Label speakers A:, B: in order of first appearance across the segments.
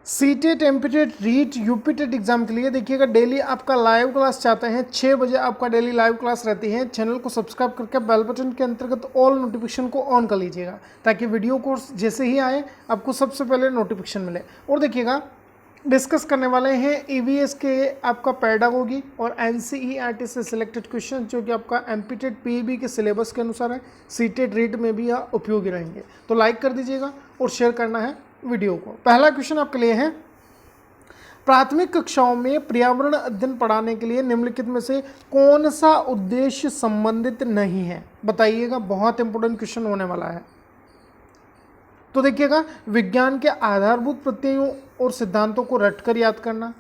A: CTET, MPTET, REET, UPTET exam के लिए देखिएगा डेली आपका लाइव क्लास चाहते हैं 6 बजे आपका डेली लाइव क्लास रहती है। चैनल को सब्सक्राइब करके बेल बटन के अंतर्गत ऑल नोटिफिकेशन को ऑन कर लीजिएगा ताकि वीडियो कोर्स जैसे ही आए आपको सबसे पहले नोटिफिकेशन मिले। और देखिएगा डिस्कस करने वाले हैं ईवीएस के आपका पेडागोगी और एनसीईआरटी से सिलेक्टेड क्वेश्चन जो कि आपका एमपीटेट पीईबी के सिलेबस के अनुसार है, सीटेट रीट में भी उपयोगी रहेंगे। तो लाइक कर दीजिएगा और शेयर करना है वीडियो को। पहला क्वेश्चन आपके लिए है, प्राथमिक कक्षाओं में पर्यावरण अध्ययन पढ़ाने के लिए निम्नलिखित में से कौन सा उद्देश्य संबंधित नहीं है? बताइएगा, बहुत इंपॉर्टेंट क्वेश्चन होने वाला है। तो देखिएगा, विज्ञान के आधारभूत प्रत्ययों और सिद्धांतों को रटकर याद करना,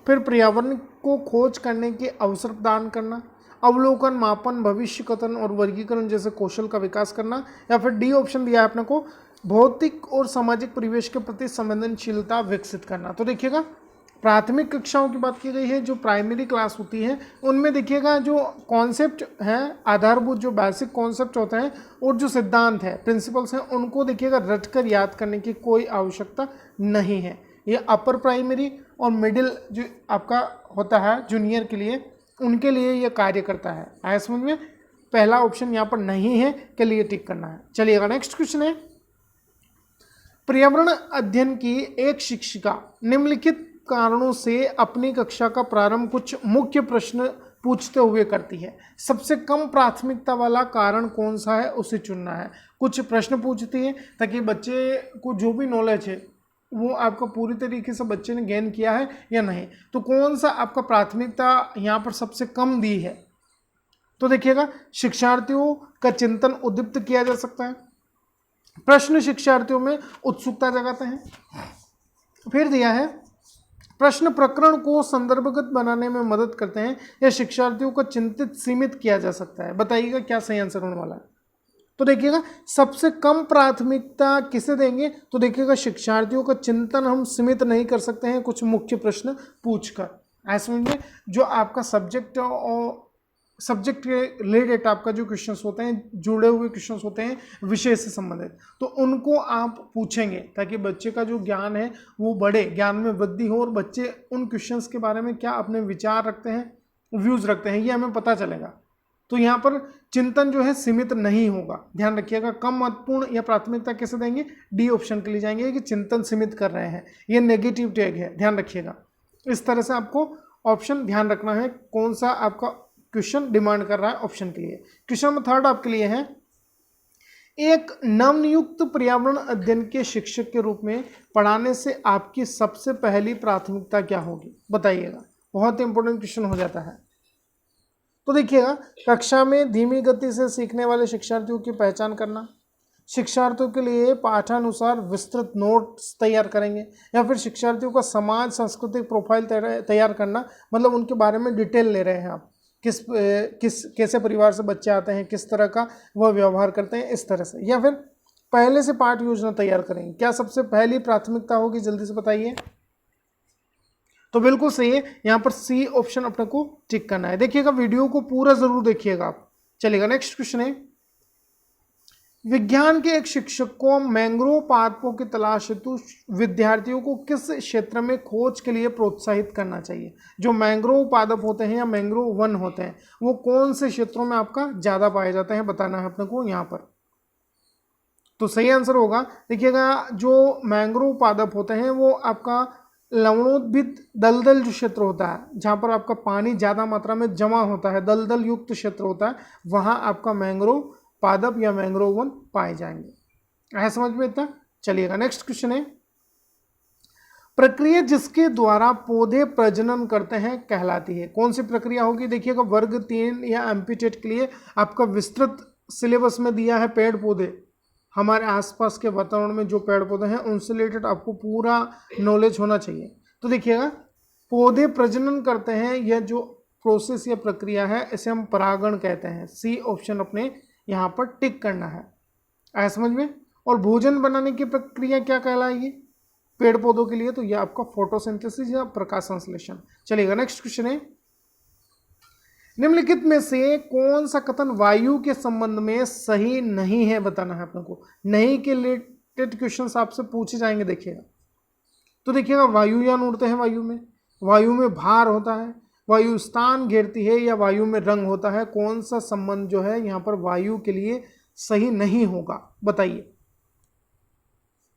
A: फिर पर्यावरण को खोज करने के अवसर प्रदान करना, अवलोकन, मापन, भविष्य कथन और वर्गीकरण जैसे कौशल का विकास करना, या फिर डी ऑप्शन दिया है अपने को, भौतिक और सामाजिक परिवेश के प्रति संवेदनशीलता विकसित करना। तो देखिएगा, प्राथमिक कक्षाओं की बात की गई है, जो प्राइमरी क्लास होती है उनमें देखिएगा जो कॉन्सेप्ट हैं, आधारभूत जो बेसिक कॉन्सेप्ट होते हैं और जो सिद्धांत है, प्रिंसिपल्स हैं, उनको देखिएगा रटकर याद करने की कोई आवश्यकता नहीं है। ये अपर प्राइमरी और मिडिल जो आपका होता है जूनियर के लिए, उनके लिए ये कार्य करता है। आया समझ में? पहला ऑप्शन यहाँ पर नहीं है के लिए टिक करना है। चलिएगा, नेक्स्ट क्वेश्चन है, पर्यावरण अध्ययन की एक शिक्षिका निम्नलिखित कारणों से अपनी कक्षा का प्रारंभ कुछ मुख्य प्रश्न पूछते हुए करती है। सबसे कम प्राथमिकता वाला कारण कौन सा है उसे चुनना है। कुछ प्रश्न पूछती है ताकि बच्चे को जो भी नॉलेज है वो आपका पूरी तरीके से बच्चे ने गेन किया है या नहीं। तो कौन सा आपका प्राथमिकता यहाँ पर सबसे कम दी है? तो देखिएगा, शिक्षार्थियों का चिंतन उद्दीप्त किया जा सकता है, प्रश्न शिक्षार्थियों में उत्सुकता जगाते हैं, फिर दिया है प्रश्न प्रकरण को संदर्भगत बनाने में मदद करते हैं, या शिक्षार्थियों को चिंतित सीमित किया जा सकता है। बताइएगा क्या सही आंसर होने वाला है। तो देखिएगा, सबसे कम प्राथमिकता किसे देंगे? तो देखिएगा, शिक्षार्थियों का चिंतन हम सीमित नहीं कर सकते हैं कुछ मुख्य प्रश्न पूछकर। ऐसे में जो आपका सब्जेक्ट और सब्जेक्ट के रिलेटेड आपका जो क्वेश्चंस होते हैं, जुड़े हुए क्वेश्चंस होते हैं विषय से संबंधित, तो उनको आप पूछेंगे ताकि बच्चे का जो ज्ञान है वो बढ़े, ज्ञान में वृद्धि हो और बच्चे उन क्वेश्चंस के बारे में क्या अपने विचार रखते हैं, व्यूज़ रखते हैं, ये हमें पता चलेगा। तो यहाँ पर चिंतन जो है सीमित नहीं होगा, ध्यान रखिएगा। कम महत्वपूर्ण या प्राथमिकता कैसे देंगे? डी ऑप्शन के लिए जाएंगे कि चिंतन सीमित कर रहे हैं, ये नेगेटिव टैग है, ध्यान रखिएगा। इस तरह से आपको ऑप्शन ध्यान रखना है कौन सा आपका क्वेश्चन डिमांड कर रहा है ऑप्शन के लिए। क्वेश्चन नंबर 3 आपके लिए है, एक नवनियुक्त पर्यावरण अध्ययन के शिक्षक के रूप में पढ़ाने से आपकी सबसे पहली प्राथमिकता क्या होगी? बताइएगा, बहुत इंपॉर्टेंट क्वेश्चन हो जाता है। तो देखिएगा, कक्षा में धीमी गति से सीखने वाले शिक्षार्थियों की पहचान करना, शिक्षार्थियों के लिए पाठानुसार विस्तृत नोट्स तैयार करेंगे, या फिर शिक्षार्थियों का समाज सांस्कृतिक प्रोफाइल तैयार करना, मतलब उनके बारे में डिटेल ले रहे हैं आप, कैसे परिवार से बच्चे आते हैं, किस तरह का वह व्यवहार करते हैं, इस तरह से, या फिर पहले से पाठ योजना तैयार करेंगे। क्या सबसे पहली प्राथमिकता होगी? जल्दी से बताइए। तो बिल्कुल सही है, यहाँ पर सी ऑप्शन अपने को टिक करना है। देखिएगा, वीडियो को पूरा जरूर देखिएगा आप। चलिएगा, नेक्स्ट क्वेश्चन है, विज्ञान के एक शिक्षक को मैंग्रोव पादपों की तलाश हेतु विद्यार्थियों को किस क्षेत्र में खोज के लिए प्रोत्साहित करना चाहिए? जो मैंग्रोव पादप होते हैं या मैंग्रोव वन होते हैं वो कौन से क्षेत्रों में आपका ज़्यादा पाए जाते हैं, बताना है अपने को यहाँ पर। तो सही आंसर होगा, देखिएगा, जो मैंग्रोव पादप होते हैं वो आपका लवणोद्भिद दलदल जो क्षेत्र होता है, जहाँ पर आपका पानी ज़्यादा मात्रा में जमा होता है, दलदल युक्त क्षेत्र होता है, वहाँ आपका मैंग्रोव पादप या मैंग्रोव वन पाए जाएंगे। है समझ में इतना? चलिएगा, नेक्स्ट क्वेश्चन है, प्रक्रिया जिसके द्वारा पौधे प्रजनन करते हैं कहलाती है? कौन सी प्रक्रिया होगी? देखिएगा, वर्ग 3 या एमपीटेट के लिए आपका विस्तृत सिलेबस में दिया है पेड़ पौधे, हमारे आसपास के वातावरण में जो पेड़ पौधे हैं उनसे रिलेटेड आपको पूरा नॉलेज होना चाहिए। तो देखिएगा, पौधे प्रजनन करते हैं, यह जो प्रोसेस या प्रक्रिया है इसे हम परागण कहते हैं। सी ऑप्शन अपने यहाँ पर टिक करना है। आया समझ में? और भोजन बनाने की प्रक्रिया क्या कहलाएगी पेड़ पौधों के लिए? तो यह आपका फोटोसिंथेसिस या प्रकाश संश्लेषण। चलिएगा, नेक्स्ट क्वेश्चन है, निम्नलिखित में से कौन सा कथन वायु के संबंध में सही नहीं है? बताना है अपने को। नहीं के रिलेटेड क्वेश्चंस आपसे पूछे जाएंगे। देखिएगा, तो देखिएगा वायुयान उड़ते हैं वायु में भार होता है, वायु स्थान घेरती है या वायु में रंग होता है, कौन सा संबंध जो है यहाँ पर वायु के लिए सही नहीं होगा बताइए।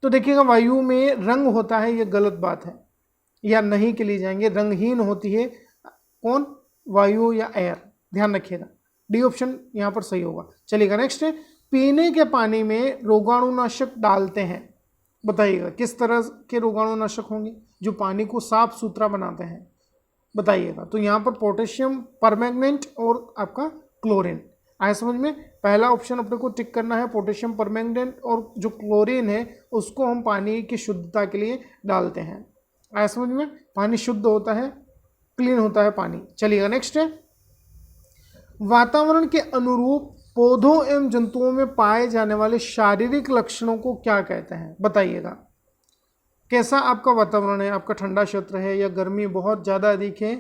A: तो देखिएगा वायु में रंग होता है, ये गलत बात है, या नहीं के लिए जाएंगे, रंगहीन होती है कौन, वायु या एयर, ध्यान रखिएगा, डी ऑप्शन यहाँ पर सही होगा। चलिएगा नेक्स्ट है, पीने के पानी में रोगाणुनाशक डालते हैं, बताइएगा किस तरह के रोगाणुनाशक होंगे जो पानी को साफ सुथरा बनाते हैं, बताइएगा। तो यहाँ पर पोटेशियम परमैंगनेट और आपका क्लोरीन, आया समझ में। पहला ऑप्शन अपने को टिक करना है, पोटेशियम परमैंगनेट, और जो क्लोरीन है उसको हम पानी की शुद्धता के लिए डालते हैं, आया समझ में। पानी शुद्ध होता है, क्लीन होता है पानी। चलिएगा नेक्स्ट है, वातावरण के अनुरूप पौधों एवं जंतुओं में पाए जाने वाले शारीरिक लक्षणों को क्या कहते हैं, बताइएगा। कैसा आपका वातावरण है, आपका ठंडा क्षेत्र है या गर्मी बहुत ज़्यादा अधिक है,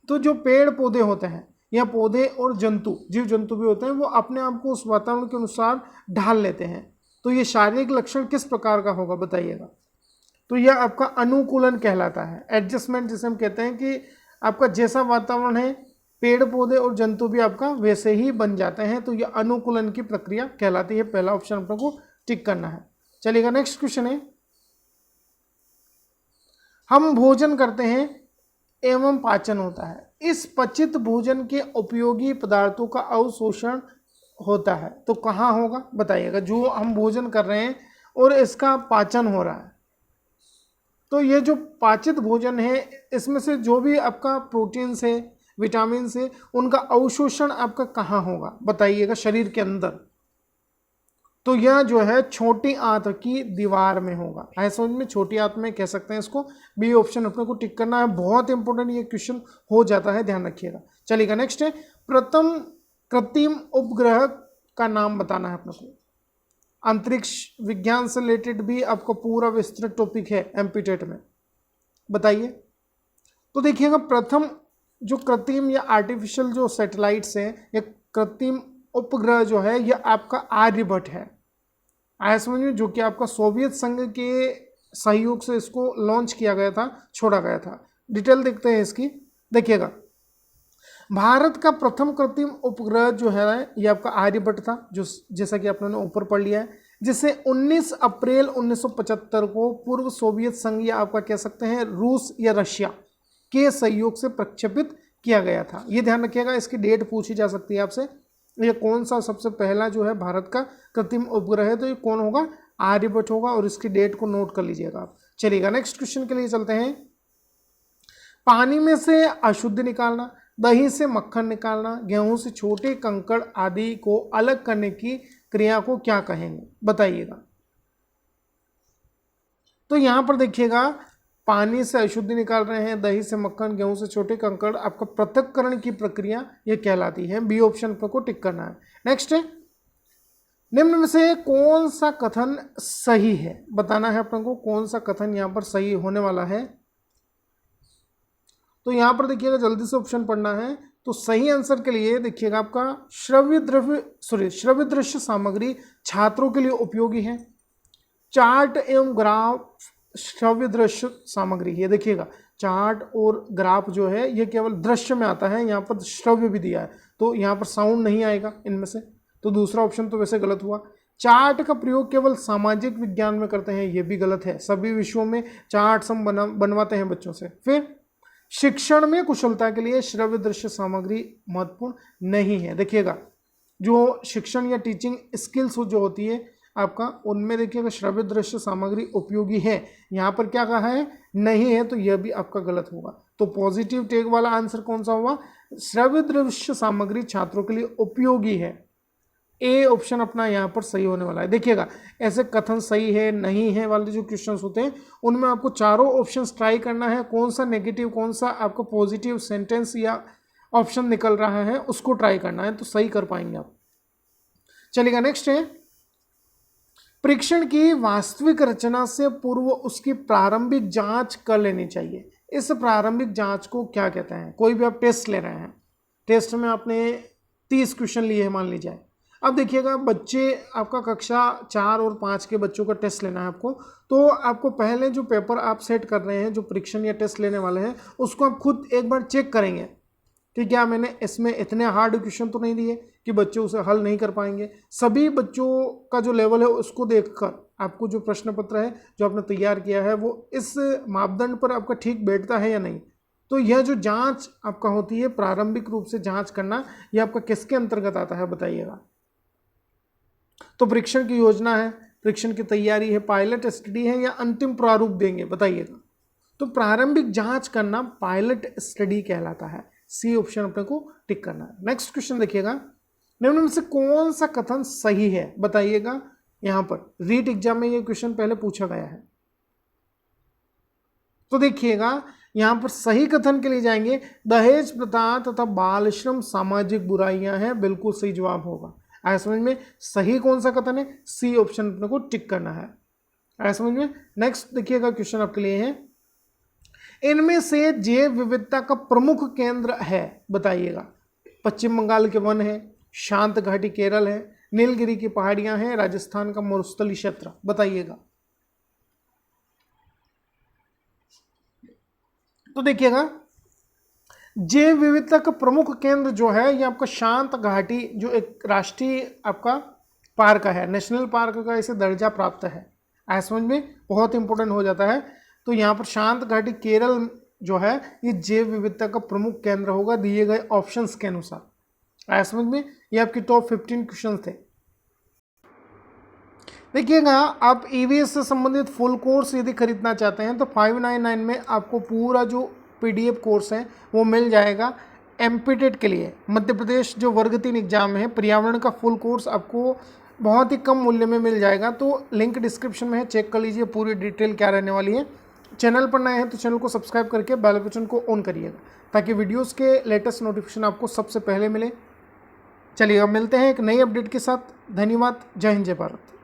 A: तो जो पेड़ पौधे होते हैं या पौधे और जंतु, जीव जंतु भी होते हैं, वो अपने आप को उस वातावरण के अनुसार ढाल लेते हैं। तो ये शारीरिक लक्षण किस प्रकार का होगा बताइएगा। तो यह आपका अनुकूलन कहलाता है, एडजस्टमेंट जिसे हम कहते हैं कि आपका जैसा वातावरण है पेड़ पौधे और जंतु भी आपका वैसे ही बन जाते हैं, तो यह अनुकूलन की प्रक्रिया कहलाती है। पहला ऑप्शन अपने को टिक करना है। चलिएगा नेक्स्ट क्वेश्चन है, हम भोजन करते हैं एवं पाचन होता है, इस पचित भोजन के उपयोगी पदार्थों का अवशोषण होता है, तो कहाँ होगा बताइएगा। जो हम भोजन कर रहे हैं और इसका पाचन हो रहा है, तो ये जो पाचित भोजन है इसमें से जो भी आपका प्रोटीन से विटामिन से उनका अवशोषण आपका कहाँ होगा बताइएगा, शरीर के अंदर। तो यह जो है छोटी आंत की दीवार में होगा, है समझ में, छोटी आंत में कह सकते हैं इसको। बी ऑप्शन अपने को टिक करना है, बहुत इंपॉर्टेंट ये क्वेश्चन हो जाता है, ध्यान रखिएगा। चलिएगा नेक्स्ट है, प्रथम कृत्रिम उपग्रह का नाम बताना है अपने को। अंतरिक्ष विज्ञान से रिलेटेड भी आपको पूरा विस्तृत टॉपिक है एमपी टेट में, बताइए। तो देखिएगा प्रथम जो कृत्रिम या आर्टिफिशियल जो सैटेलाइट्स हैं या कृत्रिम उपग्रह जो है यह आपका आर्यभट्ट है, आया समझ में, जो कि आपका सोवियत संघ के सहयोग से इसको लॉन्च किया गया था, छोड़ा गया था। डिटेल देखते हैं इसकी, देखिएगा। भारत का प्रथम कृत्रिम उपग्रह जो है यह आपका आर्यभट्ट था, जो जैसा कि आपने ऊपर पढ़ लिया है, जिसे 19 अप्रैल 1975 को पूर्व सोवियत संघ या आपका कह सकते हैं रूस या रशिया के सहयोग से प्रक्षेपित किया गया था। ये ध्यान रखिएगा, इसकी डेट पूछी जा सकती है आपसे, ये कौन सा सबसे पहला जो है भारत का कृत्रिम उपग्रह है, तो ये कौन होगा, आर्यभट्ट होगा, और इसकी डेट को नोट कर लीजिएगा आप। चलिएगा नेक्स्ट क्वेश्चन के लिए चलते हैं। पानी में से अशुद्ध निकालना, दही से मक्खन निकालना, गेहूं से छोटे कंकड़ आदि को अलग करने की क्रिया को क्या कहेंगे बताइएगा। तो यहां पर देखिएगा, पानी से अशुद्धि निकाल रहे हैं, दही से मक्खन, गेहूं से छोटे कंकड़, आपका पृथक्करण की प्रक्रिया ये कहलाती है। बी ऑप्शन को टिक करना है। नेक्स्ट है, निम्न में से कौन सा कथन सही है, बताना है अपन को कौन सा कथन यहाँ पर सही होने वाला है। तो यहाँ पर देखिएगा, जल्दी से ऑप्शन पढ़ना है। तो सही आंसर के लिए देखिएगा, आपका श्रव्य दृश्य सामग्री छात्रों के लिए उपयोगी है। चार्ट एवं ग्राफ श्रव्य दृश्य सामग्री, ये देखिएगा चार्ट और ग्राफ जो है ये केवल दृश्य में आता है, यहाँ पर श्रव्य भी दिया है, तो यहाँ पर साउंड नहीं आएगा इनमें से, तो दूसरा ऑप्शन तो वैसे गलत हुआ। चार्ट का प्रयोग केवल सामाजिक विज्ञान में करते हैं, ये भी गलत है, सभी विषयों में चार्ट हम बनवाते हैं बच्चों से। फिर शिक्षण में कुशलता के लिए श्रव्य दृश्य सामग्री महत्वपूर्ण नहीं है। देखिएगा, जो शिक्षण या टीचिंग स्किल्स जो होती है आपका, उनमें देखिएगा श्रव्य दृश्य सामग्री उपयोगी है, यहाँ पर क्या कहा है, नहीं है, तो यह भी आपका गलत होगा। तो पॉजिटिव टेक वाला आंसर कौन सा हुआ, श्रव्य दृश्य सामग्री छात्रों के लिए उपयोगी है। ए ऑप्शन अपना यहाँ पर सही होने वाला है। देखिएगा, ऐसे कथन सही है नहीं है वाले जो क्वेश्चंस होते हैं उनमें आपको चारों ऑप्शंस ट्राई करना है, कौन सा नेगेटिव कौन सा आपको पॉजिटिव सेंटेंस या ऑप्शन निकल रहा है उसको ट्राई करना है, तो सही कर पाएंगे आप। चलिएगा नेक्स्ट है, परीक्षण की वास्तविक रचना से पूर्व उसकी प्रारंभिक जांच कर लेनी चाहिए। इस प्रारंभिक जांच को क्या कहते हैं। कोई भी आप टेस्ट ले रहे हैं, टेस्ट में आपने 30 क्वेश्चन लिए हैं मान लीजिए, अब देखिएगा बच्चे, आपका कक्षा 4 और 5 के बच्चों का टेस्ट लेना है आपको, तो आपको पहले जो पेपर आप सेट कर रहे हैं, जो परीक्षण या टेस्ट लेने वाले हैं, उसको आप खुद एक बार चेक करेंगे कि क्या मैंने इसमें इतने हार्ड क्वेश्चन तो नहीं दिए कि बच्चे उसे हल नहीं कर पाएंगे। सभी बच्चों का जो लेवल है उसको देखकर आपको जो प्रश्न पत्र है जो आपने तैयार किया है वो इस मापदंड पर आपका ठीक बैठता है या नहीं। तो यह जो जांच आपका होती है, प्रारंभिक रूप से जांच करना, यह आपका किसके अंतर्गत आता है बताइएगा। तो परीक्षण की योजना है, परीक्षण की तैयारी है, पायलट स्टडी है, या अंतिम प्रारूप देंगे बताइएगा। तो प्रारंभिक जांच करना पायलट स्टडी कहलाता है। सी ऑप्शन अपने को टिक करना है। नेक्स्ट क्वेश्चन देखिएगा, निम्न में से कौन सा कथन सही है बताइएगा। यहां पर रीट एग्जाम में ये क्वेश्चन पहले पूछा गया है। तो देखिएगा यहां पर सही कथन के लिए जाएंगे, दहेज प्रथा तथा बाल श्रम सामाजिक बुराइयां हैं, बिल्कुल सही जवाब होगा। आया समझ में? सही कौन सा कथन है? सी ऑप्शन अपने को टिक करना है। आया समझ में? नेक्स्ट देखिएगा क्वेश्चन आपके लिए है, इनमें से जैव विविधता का प्रमुख केंद्र है बताइएगा। पश्चिम बंगाल के वन है, शांत घाटी केरल है, नीलगिरी की पहाड़ियां हैं, राजस्थान का मरुस्थलीय क्षेत्र बताइएगा। तो देखिएगा जैव विविधता का प्रमुख केंद्र जो है ये आपका शांत घाटी, जो एक राष्ट्रीय आपका पार्क है, नेशनल पार्क का इसे दर्जा प्राप्त है। आया समझ में? बहुत इंपॉर्टेंट हो जाता है। तो यहाँ पर शांत घाटी केरल जो है ये जैव विविधता का प्रमुख केंद्र होगा दिए गए ऑप्शंस के अनुसार। आया समझ में? ये आपके टॉप 15 क्वेश्चन थे। देखिएगा आप ईवीएस से संबंधित फुल कोर्स यदि खरीदना चाहते हैं तो 599 में आपको पूरा जो पीडीएफ कोर्स है वो मिल जाएगा। एमपीटेट के लिए मध्य प्रदेश जो वर्ग 3 एग्जाम है, पर्यावरण का फुल कोर्स आपको बहुत ही कम मूल्य में मिल जाएगा। तो लिंक डिस्क्रिप्शन में है, चेक कर लीजिए पूरी डिटेल क्या रहने वाली है। चैनल पर नए हैं तो चैनल को सब्सक्राइब करके बेल बटन को ऑन करिएगा ताकि वीडियोस के लेटेस्ट नोटिफिकेशन आपको सबसे पहले मिले। चलिए अब मिलते हैं एक नई अपडेट के साथ। धन्यवाद। जय हिंद, जय भारत।